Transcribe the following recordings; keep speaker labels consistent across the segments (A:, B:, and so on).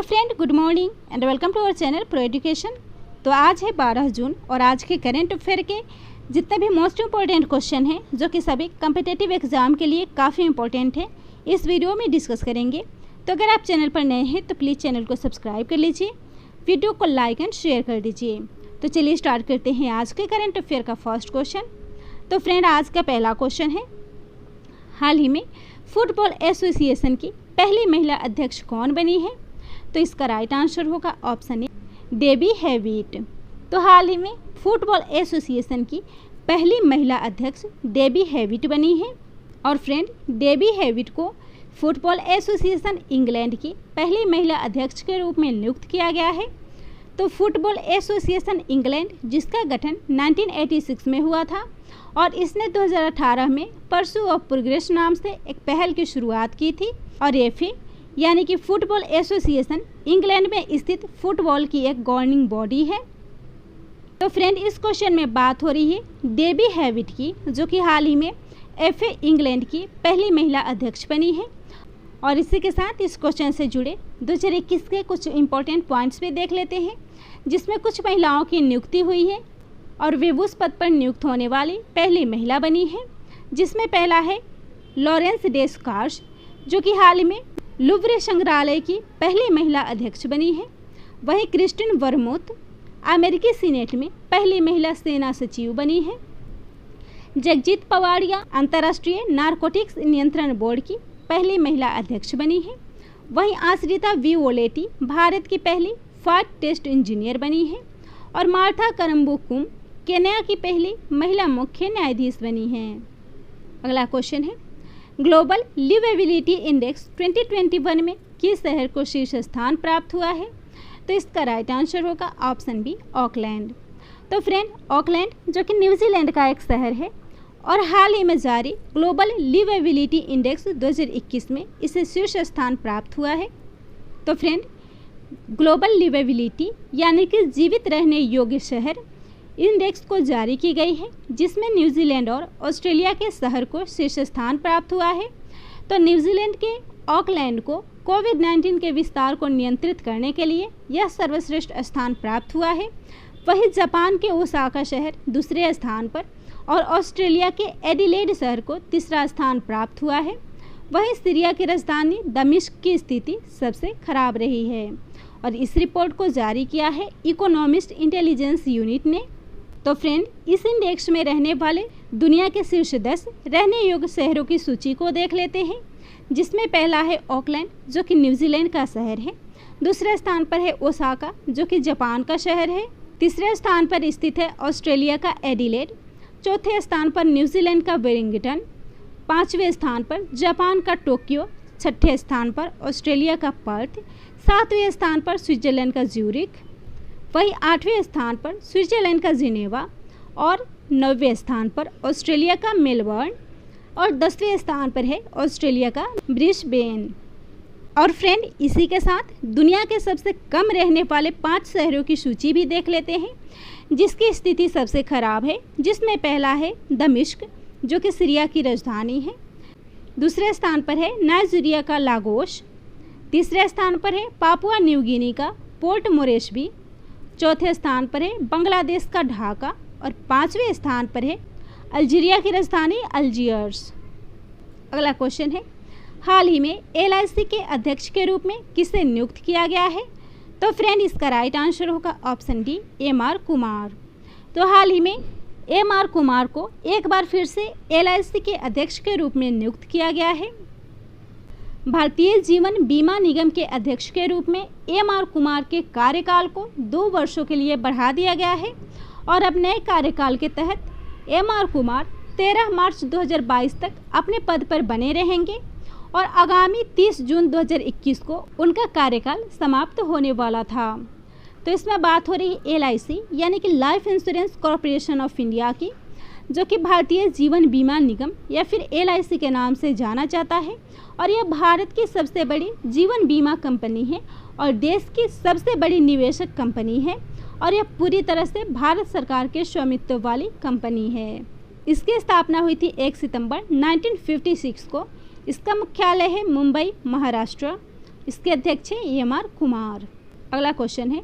A: Hello friend, good morning and welcome to our channel pro education. तो आज है 12 जून और आज के करंट अफेयर के जितने भी मोस्ट इम्पॉर्टेंट क्वेश्चन हैं जो कि सभी कम्पिटिटिव एग्जाम के लिए काफ़ी इंपॉर्टेंट है, इस वीडियो में डिस्कस करेंगे। तो अगर आप चैनल पर नए हैं तो प्लीज़ चैनल को सब्सक्राइब कर लीजिए, वीडियो को लाइक एंड शेयर कर दीजिए। तो चलिए स्टार्ट करते हैं आज के करंट अफेयर का फर्स्ट क्वेश्चन। तो फ्रेंड, आज का पहला क्वेश्चन है, हाल ही में फुटबॉल एसोसिएशन की पहली महिला अध्यक्ष कौन बनी है? तो इसका राइट आंसर होगा ऑप्शन ए, डेबी हैविट। तो हाल ही में फुटबॉल एसोसिएशन की पहली महिला अध्यक्ष डेबी हैविट बनी है। और फ्रेंड, डेबी हैविट को फुटबॉल एसोसिएशन इंग्लैंड की पहली महिला अध्यक्ष के रूप में नियुक्त किया गया है। तो फुटबॉल एसोसिएशन इंग्लैंड, जिसका गठन 1986 में हुआ था और इसने 2018 में परसू ऑफ प्रोग्रेस नाम से एक पहल की शुरुआत की थी। और एफए यानी कि फुटबॉल एसोसिएशन इंग्लैंड में स्थित फुटबॉल की एक गवर्निंग बॉडी है। तो फ्रेंड, इस क्वेश्चन में बात हो रही है डेबी हैविट की, जो कि हाल ही में एफए इंग्लैंड की पहली महिला अध्यक्ष बनी है। और इसी के साथ इस क्वेश्चन से जुड़े 2021 के कुछ इंपॉर्टेंट पॉइंट्स भी देख लेते हैं, जिसमें कुछ महिलाओं की नियुक्ति हुई है और वे उस पद पर नियुक्त होने वाली पहली महिला बनी है, जिसमें पहला है लॉरेंस डेस्कार्स, जो कि हाल ही में लुव्रे संग्रहालय की पहली महिला अध्यक्ष बनी है। वहीं क्रिस्टिन वर्मुथ अमेरिकी सीनेट में पहली महिला सेना सचिव बनी है। जगजीत पवाड़िया अंतर्राष्ट्रीय नारकोटिक्स नियंत्रण बोर्ड की पहली महिला अध्यक्ष बनी है। वहीं आश्रिता विओलेटी भारत की पहली फायर टेस्ट इंजीनियर बनी है। और मार्था करम्बुकुम केन्या की पहली महिला मुख्य न्यायाधीश बनी है। अगला क्वेश्चन है, ग्लोबल लिवेबिलिटी इंडेक्स 2021 में किस शहर को शीर्ष स्थान प्राप्त हुआ है? तो इसका राइट आंसर होगा ऑप्शन बी, ऑकलैंड। तो फ्रेंड, ऑकलैंड जो कि न्यूजीलैंड का एक शहर है और हाल ही में जारी ग्लोबल लिवेबिलिटी इंडेक्स 2021 में इसे शीर्ष स्थान प्राप्त हुआ है। तो फ्रेंड, ग्लोबल लिवेबिलिटी यानी कि जीवित रहने योग्य शहर इंडेक्स को जारी की गई है, जिसमें न्यूजीलैंड और ऑस्ट्रेलिया के शहर को शीर्ष स्थान प्राप्त हुआ है। तो न्यूजीलैंड के ऑकलैंड को कोविड-19 के विस्तार को नियंत्रित करने के लिए यह सर्वश्रेष्ठ स्थान प्राप्त हुआ है। वहीं जापान के ओसाका शहर दूसरे स्थान पर और ऑस्ट्रेलिया के एडिलेड शहर को तीसरा स्थान प्राप्त हुआ है। वहीं सीरिया की राजधानी दमिश्क की स्थिति सबसे खराब रही है और इस रिपोर्ट को जारी किया है इकोनॉमिस्ट इंटेलिजेंस यूनिट ने। तो फ्रेंड, इस इंडेक्स में रहने वाले दुनिया के शीर्ष 10 रहने योग्य शहरों की सूची को देख लेते हैं, जिसमें पहला है ऑकलैंड, जो कि न्यूजीलैंड का शहर है। दूसरे स्थान पर है ओसाका, जो कि जापान का शहर है। तीसरे स्थान पर स्थित है ऑस्ट्रेलिया का एडिलेड। चौथे स्थान पर न्यूजीलैंड का वेलिंगटन। पाँचवें स्थान पर जापान का टोक्यो। छठे स्थान पर ऑस्ट्रेलिया का पर्थ। सातवें स्थान पर स्विट्जरलैंड का ज्यूरिख। वहीं आठवें स्थान पर स्विट्जरलैंड का जिनेवा और 9वें स्थान पर ऑस्ट्रेलिया का मेलबर्न और 10वें स्थान पर है ऑस्ट्रेलिया का ब्रिस्बेन। और फ्रेंड, इसी के साथ दुनिया के सबसे कम रहने वाले 5 शहरों की सूची भी देख लेते हैं, जिसकी स्थिति सबसे खराब है, जिसमें पहला है दमिश्क, जो कि सीरिया की राजधानी है। दूसरे स्थान पर है नाइजीरिया का लागोस। तीसरे स्थान पर है पापुआ न्यू गिनी का पोर्ट मोरेस्बी। चौथे स्थान पर है बांग्लादेश का ढाका और 5वें स्थान पर है अल्जीरिया की राजधानी अल्जियर्स। अगला क्वेश्चन है, हाल ही में एलआईसी के अध्यक्ष के रूप में किसे नियुक्त किया गया है? तो फ्रेंड, इसका राइट आंसर होगा ऑप्शन डी, एमआर कुमार। तो हाल ही में एमआर कुमार को एक बार फिर से एलआईसी के अध्यक्ष के रूप में नियुक्त किया गया है। भारतीय जीवन बीमा निगम के अध्यक्ष के रूप में एमआर कुमार के कार्यकाल को 2 वर्षों के लिए बढ़ा दिया गया है और अब नए कार्यकाल के तहत एमआर कुमार 13 मार्च 2022 तक अपने पद पर बने रहेंगे और आगामी 30 जून 2021 को उनका कार्यकाल समाप्त होने वाला था। तो इसमें बात हो रही है एलआईसी यानी कि life insurance corporation of India की, जो कि भारतीय जीवन बीमा निगम या फिर एलआईसी के नाम से जाना जाता है। और यह भारत की सबसे बड़ी जीवन बीमा कंपनी है और देश की सबसे बड़ी निवेशक कंपनी है और यह पूरी तरह से भारत सरकार के स्वामित्व वाली कंपनी है। इसकी स्थापना हुई थी 1 सितंबर 1956 को। इसका मुख्यालय है मुंबई, महाराष्ट्र। इसके अध्यक्ष हैं EMR कुमार। अगला क्वेश्चन है,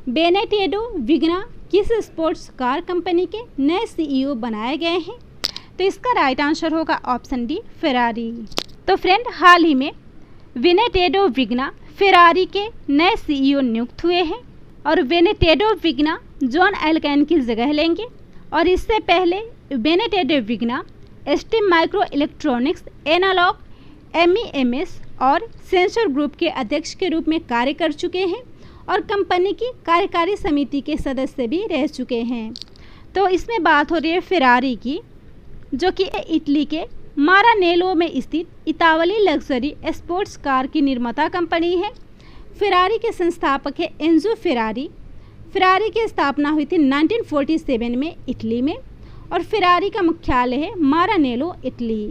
A: बेनेटेडो विग्ना किस स्पोर्ट्स कार कंपनी के नए CEO बनाए गए हैं? तो इसका राइट आंसर होगा ऑप्शन डी, फेरारी। तो फ्रेंड, हाल ही में बेनेटेडो विग्ना फेरारी के नए CEO नियुक्त हुए हैं और बेनेटेडो विग्ना जॉन एल्कैन की जगह लेंगे। और इससे पहले Benedetto Vigna ST microelectronics, analog, MEMS और सेंसर ग्रुप के अध्यक्ष के रूप में कार्य कर चुके हैं और कंपनी की कार्यकारी समिति के सदस्य भी रह चुके हैं। तो इसमें बात हो रही है फेरारी की, जो कि इटली के मारानेलो में स्थित इतावली लग्जरी स्पोर्ट्स कार की निर्माता कंपनी है। फेरारी के संस्थापक है एंजो फेरारी। फेरारी की स्थापना हुई थी 1947 में इटली में और फेरारी का मुख्यालय है मारानेलो, इटली।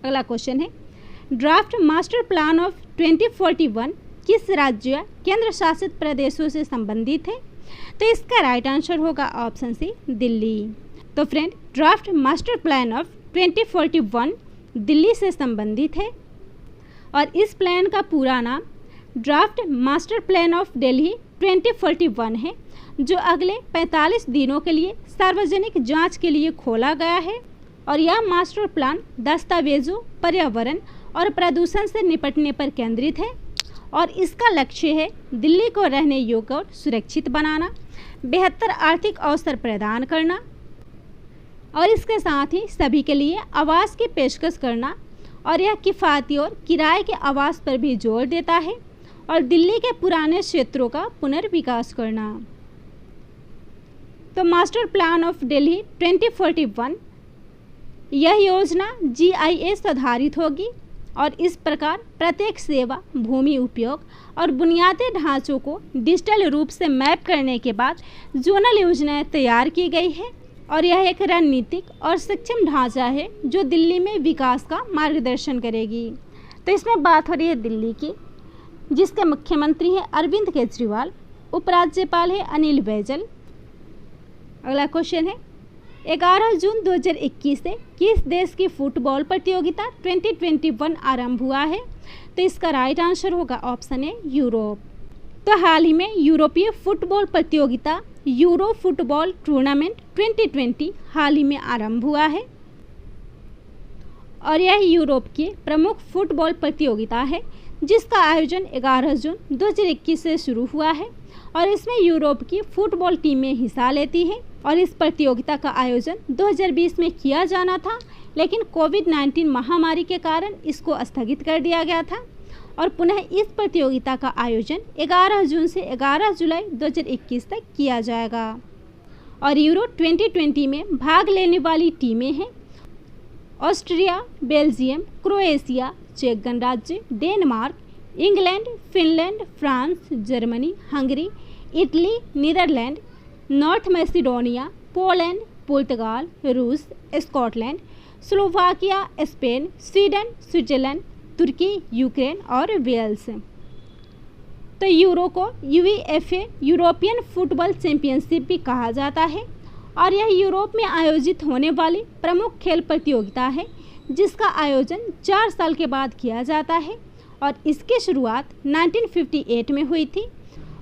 A: अगला क्वेश्चन है, ड्राफ्ट मास्टर प्लान ऑफ 2041 किस राज्य या केंद्र शासित प्रदेशों से संबंधित है? तो इसका राइट आंसर होगा ऑप्शन सी, दिल्ली। तो friend, draft master plan of 2041 Delhi से संबंधित है और इस प्लान का पूरा नाम draft master plan of Delhi 2041 है, जो अगले 45 दिनों के लिए सार्वजनिक जांच के लिए खोला गया है। और यह मास्टर प्लान दस्तावेजों, पर्यावरण और प्रदूषण से निपटने पर केंद्रित है और इसका लक्ष्य है दिल्ली को रहने योग्य और सुरक्षित बनाना, बेहतर आर्थिक अवसर प्रदान करना और इसके साथ ही सभी के लिए आवास की पेशकश करना। और यह किफ़ायती और किराए के आवास पर भी जोर देता है और दिल्ली के पुराने क्षेत्रों का पुनर्विकास करना। तो मास्टर प्लान ऑफ दिल्ली 2041, यह योजना GIS आधारित होगी और इस प्रकार प्रत्येक सेवा, भूमि उपयोग और बुनियादी ढांचों को डिजिटल रूप से मैप करने के बाद जोनल योजनाएं तैयार की गई है और यह एक रणनीतिक और सक्षम ढांचा है जो दिल्ली में विकास का मार्गदर्शन करेगी। तो इसमें बात हो रही है दिल्ली की, जिसके मुख्यमंत्री हैं अरविंद केजरीवाल, उपराज्यपाल है अनिल बैजल। अगला क्वेश्चन है, 11 जून 2021 से किस देश की फुटबॉल प्रतियोगिता 2021 आरंभ हुआ है? तो इसका राइट आंसर होगा ऑप्शन ए, यूरोप। तो हाल ही में यूरोपीय फुटबॉल प्रतियोगिता यूरो फुटबॉल टूर्नामेंट 2020 हाल ही में आरंभ हुआ है और यह यूरोप की प्रमुख फुटबॉल प्रतियोगिता है जिसका आयोजन 11 जून 2021 से शुरू हुआ है और इसमें यूरोप की फुटबॉल टीमें हिस्सा लेती हैं और इस प्रतियोगिता का आयोजन 2020 में किया जाना था, लेकिन कोविड-19 महामारी के कारण इसको स्थगित कर दिया गया था और पुनः इस प्रतियोगिता का आयोजन 11 जून से 11 जुलाई 2021 तक किया जाएगा। और यूरो 2020 में भाग लेने वाली टीमें हैं ऑस्ट्रिया, बेल्जियम, क्रोएशिया, चेक गणराज्य, Denmark, England, Finland, France, Germany, Hungary, Italy, Netherland, North Macedonia, Poland, पुर्तगाल, रूस, Scotland, Slovakia, Spain, Sweden, Switzerland, तुर्की, यूक्रेन और वेल्स। तो यूरो को UEFA यूरोपियन फुटबॉल चैंपियनशिप भी कहा जाता है और यह यूरोप में आयोजित होने वाली प्रमुख खेल प्रतियोगिता है जिसका आयोजन 4 साल के बाद किया जाता है और इसकी शुरुआत 1958 में हुई थी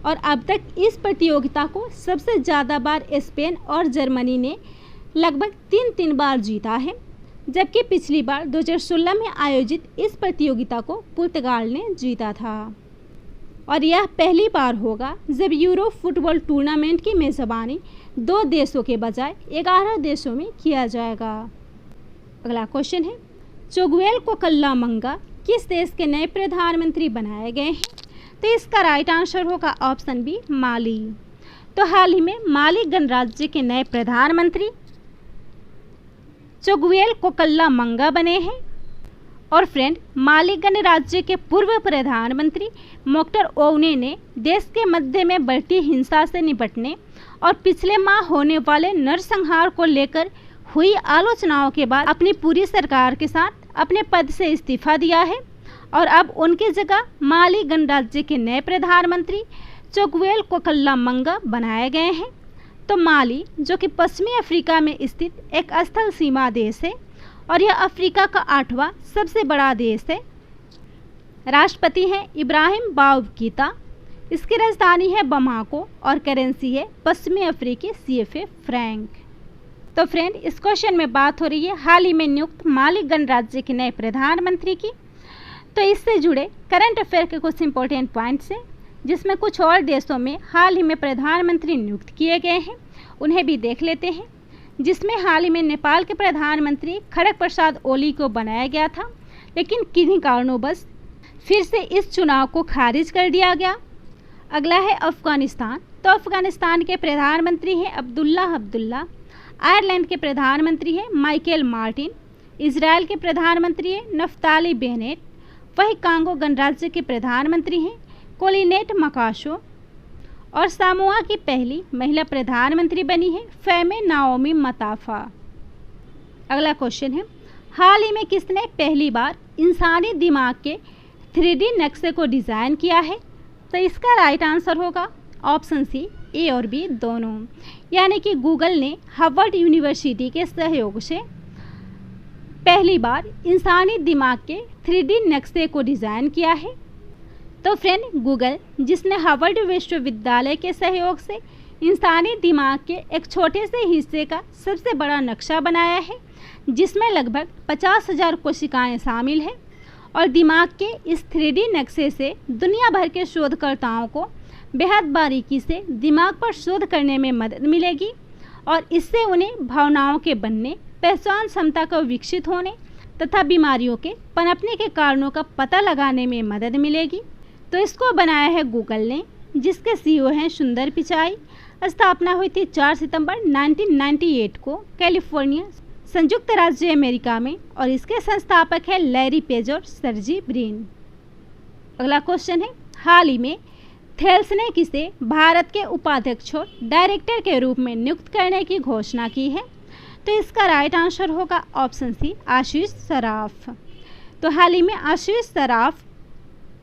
A: और अब तक इस प्रतियोगिता को सबसे ज़्यादा बार स्पेन और जर्मनी ने लगभग 3 बार जीता है, जबकि पिछली बार 2016 में आयोजित इस प्रतियोगिता को पुर्तगाल ने जीता था। और यह पहली बार होगा जब यूरो फुटबॉल टूर्नामेंट की मेज़बानी 2 देशों के बजाय 11 देशों में किया जाएगा। अगला क्वेश्चन है, चोगुएल कोकल्लामंगा किस देश के नए प्रधानमंत्री बनाए गए हैं? तो इसका राइट आंसर होगा ऑप्शन बी, माली। तो हाल ही में माली गणराज्य के नए प्रधानमंत्री चोगुएल कोकल्लामंगा बने हैं। और फ्रेंड, माली गणराज्य के पूर्व प्रधानमंत्री मोक्टर ओउने ने देश के मध्य में बढ़ती हिंसा से निपटने और पिछले माह होने वाले नरसंहार को लेकर हुई आलोचनाओं के बाद अपनी पूरी सरकार के साथ अपने पद से इस्तीफा दिया है और अब उनकी जगह माली गणराज्य के नए प्रधानमंत्री चोगुएल कोकल्लामंगा बनाए गए हैं। तो माली, जो कि पश्चिमी अफ्रीका में स्थित एक स्थल सीमा देश है और यह अफ्रीका का 8वां सबसे बड़ा देश है। राष्ट्रपति हैं इब्राहिम बाउबकीता, इसकी राजधानी है बमाको और करेंसी है पश्चिमी अफ्रीकी CFA फ्रैंक। तो फ्रेंड, इस क्वेश्चन में बात हो रही है हाल ही में नियुक्त माली गणराज्य के नए प्रधानमंत्री की। तो इससे जुड़े करंट अफेयर के कुछ इंपॉर्टेंट पॉइंट्स हैं, जिसमें कुछ और देशों में हाल ही में प्रधानमंत्री नियुक्त किए गए हैं, उन्हें भी देख लेते हैं। जिसमें हाल ही में नेपाल के प्रधानमंत्री खड़ग प्रसाद ओली को बनाया गया था, लेकिन किन्हीं कारणोंवश फिर से इस चुनाव को खारिज कर दिया गया। अगला है अफगानिस्तान। तो अफगानिस्तान के प्रधानमंत्री हैं अब्दुल्ला। आयरलैंड के प्रधानमंत्री हैं माइकल मार्टिन। इजराइल के प्रधानमंत्री हैं नफ्ताली बेनेट। वही कांगो गणराज्य के प्रधानमंत्री हैं कोलिनेट मकाशो। और सामोआ की पहली महिला प्रधानमंत्री बनी है फेमे नाओमी मताफा। अगला क्वेश्चन है, हाल ही में किसने पहली बार इंसानी दिमाग के 3D नक्शे को डिज़ाइन किया है? तो इसका राइट आंसर होगा ऑप्शन सी, ए और बी दोनों। यानी कि गूगल ने हार्वर्ड यूनिवर्सिटी के सहयोग से पहली बार इंसानी दिमाग के 3D नक्शे को डिज़ाइन किया है। तो फ्रेंड, गूगल जिसने हार्वर्ड विश्वविद्यालय के सहयोग से इंसानी दिमाग के एक छोटे से हिस्से का सबसे बड़ा नक्शा बनाया है, जिसमें लगभग 50,000 कोशिकाएं शामिल हैं। और दिमाग के इस 3D नक्शे से दुनिया भर के शोधकर्ताओं को बेहद बारीकी से दिमाग पर शोध करने में मदद मिलेगी और इससे उन्हें भावनाओं के बनने, पहचान क्षमता को विकसित होने तथा बीमारियों के पनपने के कारणों का पता लगाने में मदद मिलेगी। तो इसको बनाया है गूगल ने, जिसके CEO हैं सुंदर पिचाई। स्थापना हुई थी 4 सितंबर 1998 को कैलिफोर्निया, संयुक्त राज्य अमेरिका में, और इसके संस्थापक है लैरी पेज और सर्जी ब्रिन। अगला क्वेश्चन है, हाल ही में थेल्स ने किसे भारत के उपाध्यक्ष और डायरेक्टर के रूप में नियुक्त करने की घोषणा की है? तो इसका राइट आंसर होगा ऑप्शन सी, आशीष सराफ। तो हाल ही में आशीष सराफ,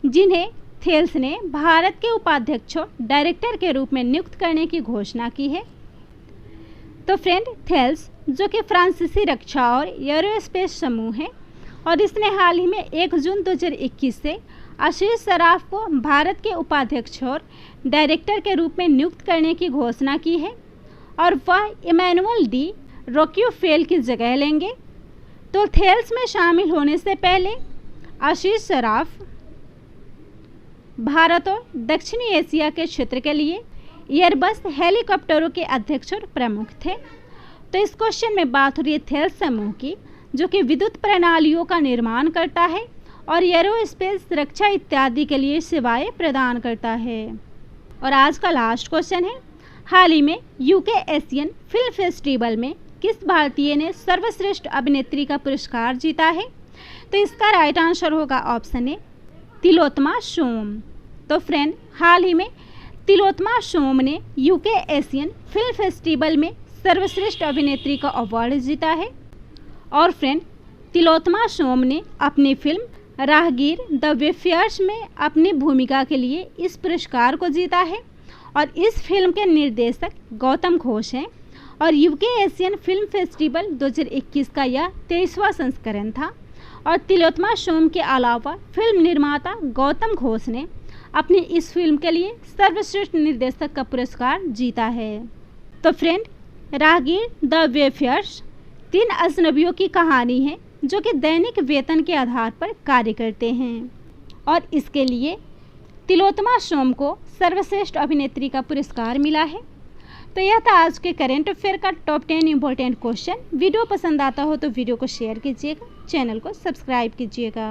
A: जिन्हें थेल्स ने भारत के उपाध्यक्ष और डायरेक्टर के रूप में नियुक्त करने की घोषणा की है। तो फ्रेंड, थेल्स जो कि फ्रांसीसी रक्षा और एरोस्पेस समूह है, और इसने हाल ही में 1 जून 2021 से आशीष सराफ को भारत के उपाध्यक्ष और डायरेक्टर के रूप में नियुक्त करने की घोषणा की है, और वह इमैनुअल डी रोक्यूफेल की जगह लेंगे। तो थेल्स में शामिल होने से पहले आशीष सराफ भारत और दक्षिणी एशिया के क्षेत्र के लिए एयरबस हेलीकॉप्टरों के अध्यक्ष और प्रमुख थे। तो इस क्वेश्चन में बात हो रही है थेल्स समूह की, जो कि विद्युत प्रणालियों का निर्माण करता है और एरोस्पेस, रक्षा इत्यादि के लिए सेवाएं प्रदान करता है। और आज का लास्ट क्वेश्चन है, हाल ही में UK एशियन फिल्म फेस्टिवल में किस भारतीय ने सर्वश्रेष्ठ अभिनेत्री का पुरस्कार जीता है? तो इसका राइट आंसर होगा ऑप्शन ए, तिलोत्तमा सोम। तो फ्रेंड, हाल ही में तिलोत्तमा सोम ने UK एशियन फिल्म फेस्टिवल में सर्वश्रेष्ठ अभिनेत्री का अवार्ड जीता है। और फ्रेंड, तिलोत्तमा सोम ने अपनी फिल्म राहगीर द वेफेयर्स में अपनी भूमिका के लिए इस पुरस्कार को जीता है। और इस फिल्म के निर्देशक गौतम घोष हैं, और UK एशियन फिल्म फेस्टिवल 2021 का यह 23वां संस्करण था। और तिलोत्तमा सोम के अलावा फिल्म निर्माता गौतम घोष ने अपनी इस फिल्म के लिए सर्वश्रेष्ठ निर्देशक का पुरस्कार जीता है। तो फ्रेंड, राहगीर द वेफेयर्स 3 अजनबियों की कहानी है, जो कि दैनिक वेतन के आधार पर कार्य करते हैं, और इसके लिए तिलोत्तमा सोम को सर्वश्रेष्ठ अभिनेत्री का पुरस्कार मिला है। तो यह था आज के करंट अफेयर का टॉप 10 इम्पोर्टेंट क्वेश्चन। वीडियो पसंद आता हो तो वीडियो को शेयर कीजिएगा, चैनल को सब्सक्राइब कीजिएगा।